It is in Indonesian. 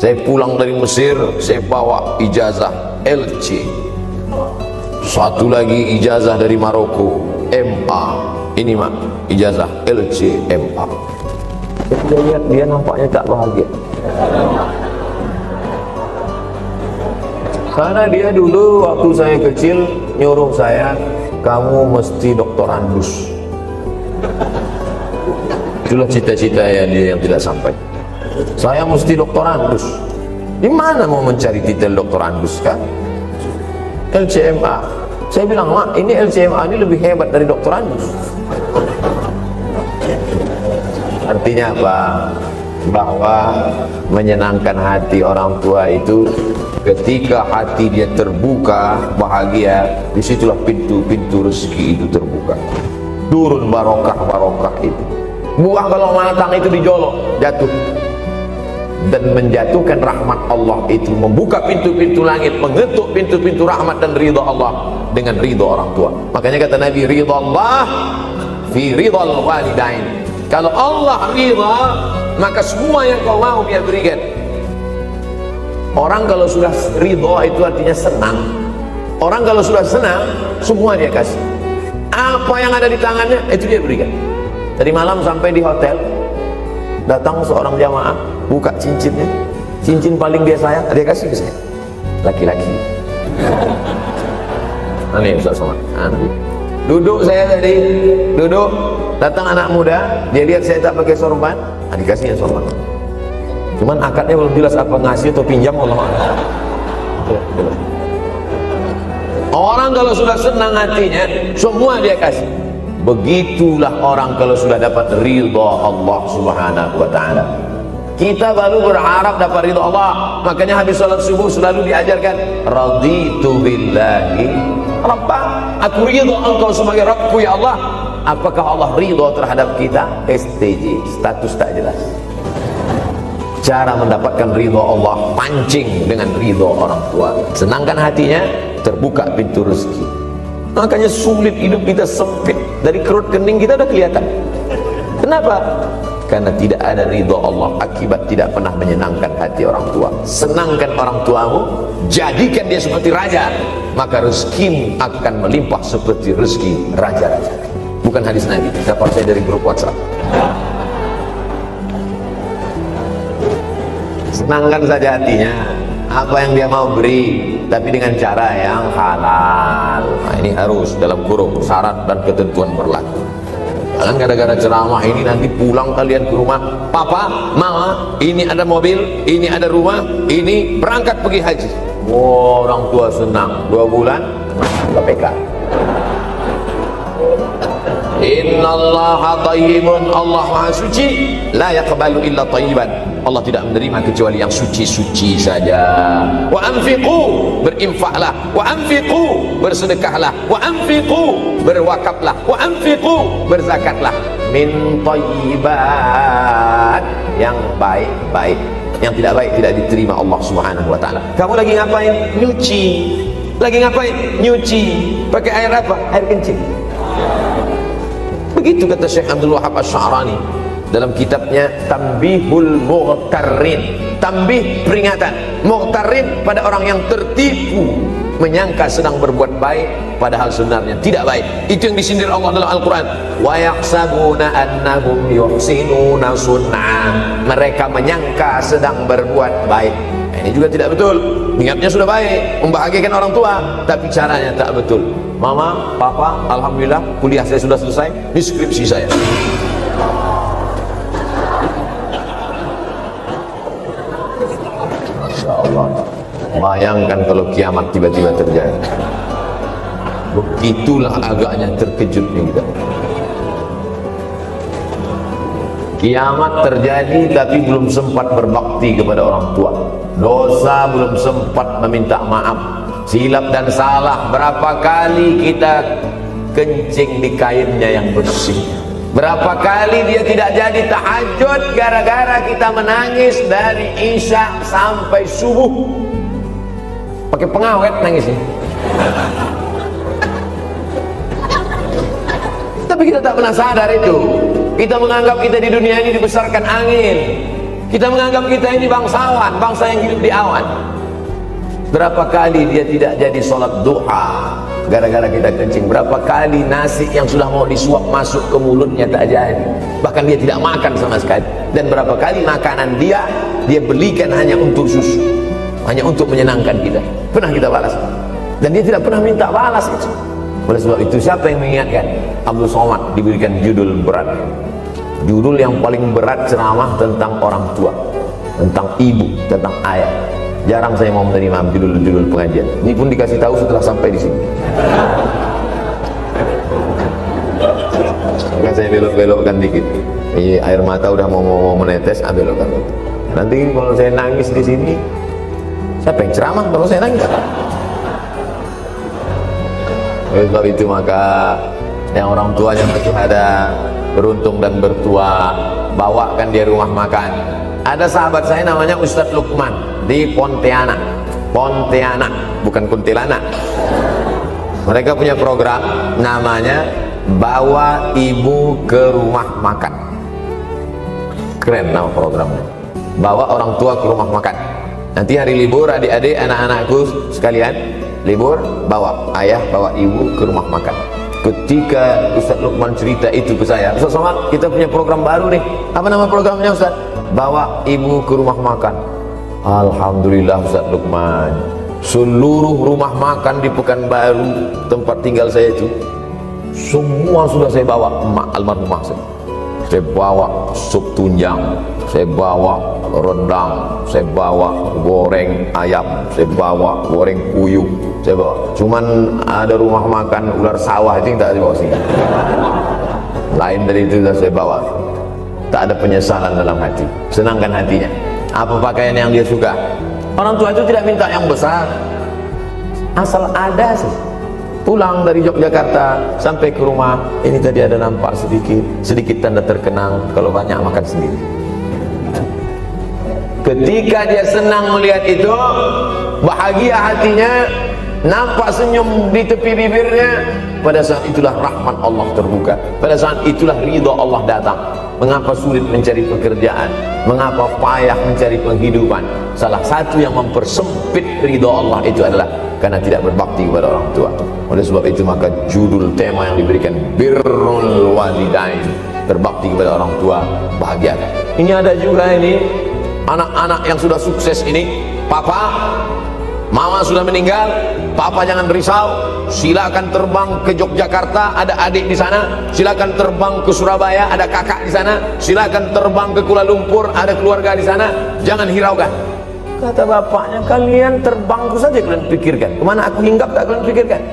Saya pulang dari Mesir, saya bawa ijazah LC. Satu lagi ijazah dari Maroko, MA. Ini mak, ijazah LC MA. Saya lihat dia nampaknya tak bahagia. Karena dia dulu waktu saya kecil nyuruh saya, kamu mesti doktorandus. Itulah cita-cita ya dia yang tidak sampai. Saya mesti doktorandus. Di mana mau mencari titel doktorandus kan? LCMA. Saya bilang, mak, ini LCMA ini lebih hebat dari doktorandus. Artinya apa? Bahwa menyenangkan hati orang tua itu ketika hati dia terbuka, bahagia, disitulah pintu-pintu rezeki itu terbuka. Turun barokah-barokah itu. Buah kalau matang itu dijolok, jatuh. Dan menjatuhkan rahmat Allah itu, membuka pintu-pintu langit, mengetuk pintu-pintu rahmat dan ridha Allah dengan ridha orang tua. Makanya kata Nabi, ridha Allah fi ridhal walidain. Kalau Allah ridha, maka semua yang kau mau dia berikan. Orang kalau sudah ridha itu artinya senang. Orang kalau sudah senang, semua dia kasih. Apa yang ada di tangannya, itu dia berikan. Tadi malam sampai di hotel, datang seorang jamaah, buka cincinnya, cincin paling dia sayang, dia kasih ke saya. Laki-laki. Ini Ustaz Somad. Duduk saya tadi, duduk, datang anak muda, dia lihat saya tak pakai sorban, dikasihnya sorban. Cuman akadnya belum jelas apa ngasih atau pinjam, Allah. Orang kalau sudah senang hatinya, semua dia kasih. Begitulah orang kalau sudah dapat ridha Allah Subhanahu wa ta'ala. Kita baru berharap dapat ridha Allah. Makanya habis salat subuh selalu diajarkan, raditu billahi Rabbah. Aku ridha engkau sebagai Rabbku ya Allah. Apakah Allah ridha terhadap kita? STJ, status tak jelas. Cara mendapatkan ridha Allah, pancing dengan ridha orang tua. Senangkan hatinya, terbuka pintu rezeki. Makanya sulit hidup kita, sempit. Dari kerut kening kita udah kelihatan. Kenapa? Karena tidak ada ridha Allah, akibat tidak pernah menyenangkan hati orang tua. Senangkan orang tuamu, jadikan dia seperti raja, maka rezekimu akan melimpah seperti rezeki raja-raja. Bukan hadis Nabi, dapat saya dari grup WhatsApp. Senangkan saja hatinya, apa yang dia mau beri, tapi dengan cara yang halal. Nah, ini harus dalam kurung syarat dan ketentuan berlaku. Jangan gara-gara ceramah ini nanti pulang kalian ke rumah, papa, mama, ini ada mobil, ini ada rumah, ini berangkat pergi haji. Wow, orang tua senang, 2 bulan KPK. Innallaha thayyibun, Allah maha suci, la yaqbalu illa thayyiban. Allah tidak menerima kecuali yang suci-suci saja. Wa anfiqu, berinfaklah. Wa anfiqu, bersedekahlah. Wa anfiqu, berwakaflah. Wa anfiqu, berzakatlah. Min thayyibat, yang baik-baik. Yang tidak baik tidak diterima Allah Subhanahu wa ta'ala. Kamu lagi ngapain? Nyuci. Lagi ngapain? Nyuci. Pakai air apa? Air kencing. Begitu kata Syekh Abdul Wahab Asy-Sya'rani dalam kitabnya Tanbihul Mughtarrin. Tanbih, peringatan. Mughtarrin, pada orang yang tertipu, menyangka sedang berbuat baik padahal sebenarnya tidak baik. Itu yang disindir Allah dalam Al-Quran. Wa yahsabuna annahum yuhsinuna sun'a. Mereka menyangka sedang berbuat baik. Ini juga tidak betul. Niatnya sudah baik, membahagiakan orang tua, tapi caranya tak betul. Mama, papa, alhamdulillah kuliah saya sudah selesai, ini skripsi saya. Masya Allah. Bayangkan kalau kiamat tiba-tiba terjadi. Begitulah agaknya terkejutnya kita. Kiamat terjadi tapi belum sempat berbakti kepada orang tua. Dosa belum sempat meminta maaf. Silap dan salah berapa kali kita kencing di kainnya yang bersih. Berapa kali dia tidak jadi tahajud gara-gara kita menangis dari Isya sampai subuh. Pakai pengawet nangisnya. Tapi kita tak pernah sadar itu. Kita menganggap kita di dunia ini dibesarkan angin. Kita menganggap kita ini bangsawan, bangsa yang hidup di awan. Berapa kali dia tidak jadi sholat duha gara-gara kita kencing. Berapa kali nasi yang sudah mau disuap masuk ke mulutnya tak jadi, bahkan dia tidak makan sama sekali. Dan berapa kali makanan dia belikan hanya untuk susu, hanya untuk menyenangkan kita. Pernah kita balas, dan dia tidak pernah minta balas itu. Oleh sebab itu, siapa yang mengingatkan? Abdul Somad diberikan judul berat, judul yang paling berat, ceramah tentang orang tua, tentang ibu, tentang ayah. Jarang saya mau menerima judul-judul pengajian. Ini pun dikasih tahu setelah sampai di sini. Maka saya belok-belokkan dikit. Ini air mata udah mau menetes, belokkan. Nanti kalau saya nangis di sini, siapa yang ceramah kalau saya nangis? Oleh sebab itu maka yang orang tuanya masih ada, beruntung dan bertua, bawakan dia rumah makan. Ada sahabat saya namanya Ustadz Lukman di Pontianak, bukan Kuntilanak. Mereka punya program namanya Bawa Ibu ke Rumah Makan. Keren nama programnya, bawa orang tua ke rumah makan. Nanti hari libur adik-adik, anak-anakku sekalian libur, bawa ayah, bawa ibu ke rumah makan. Ketika Ustadz Lukman cerita itu ke saya, Ustadz Somad, kita punya program baru nih. Apa nama programnya Ustadz? Bawa ibu ke rumah makan. Alhamdulillah Ustadz Lukman, seluruh rumah makan di Pekanbaru tempat tinggal saya itu, semua sudah saya bawa emak almarhumah saya. Saya bawa sup tunjang, saya bawa rendang, saya bawa goreng ayam, saya bawa goreng puyuh, saya bawa. Cuman ada rumah makan ular sawah itu yang tak dibawa sini. Lain dari itu sudah saya bawa. Tak ada penyesalan dalam hati, senangkan hatinya. Apa pakaian yang dia suka? Orang tua itu tidak minta yang besar, asal ada sih. Pulang dari Yogyakarta sampai ke rumah, ini tadi ada nampak sedikit tanda terkenang, kalau banyak makan sendiri. Ketika dia senang melihat itu, bahagia hatinya, nampak senyum di tepi bibirnya, pada saat itulah rahmat Allah terbuka, pada saat itulah ridha Allah datang. Mengapa sulit mencari pekerjaan? Mengapa payah mencari penghidupan? Salah satu yang mempersempit ridha Allah itu adalah karena tidak berbakti kepada orang tua. Oleh sebab itu maka judul tema yang diberikan Birrul Walidain, berbakti kepada orang tua, bahagia. Ini ada juga ini anak-anak yang sudah sukses ini, papa, mama sudah meninggal, papa jangan risau, silakan terbang ke Yogyakarta, ada adik di sana, silakan terbang ke Surabaya, ada kakak di sana, silakan terbang ke Kuala Lumpur, ada keluarga di sana, jangan hiraukan. Kata bapaknya, kalian terbangku saja kalian pikirkan, kemana aku hinggap tak kalian pikirkan.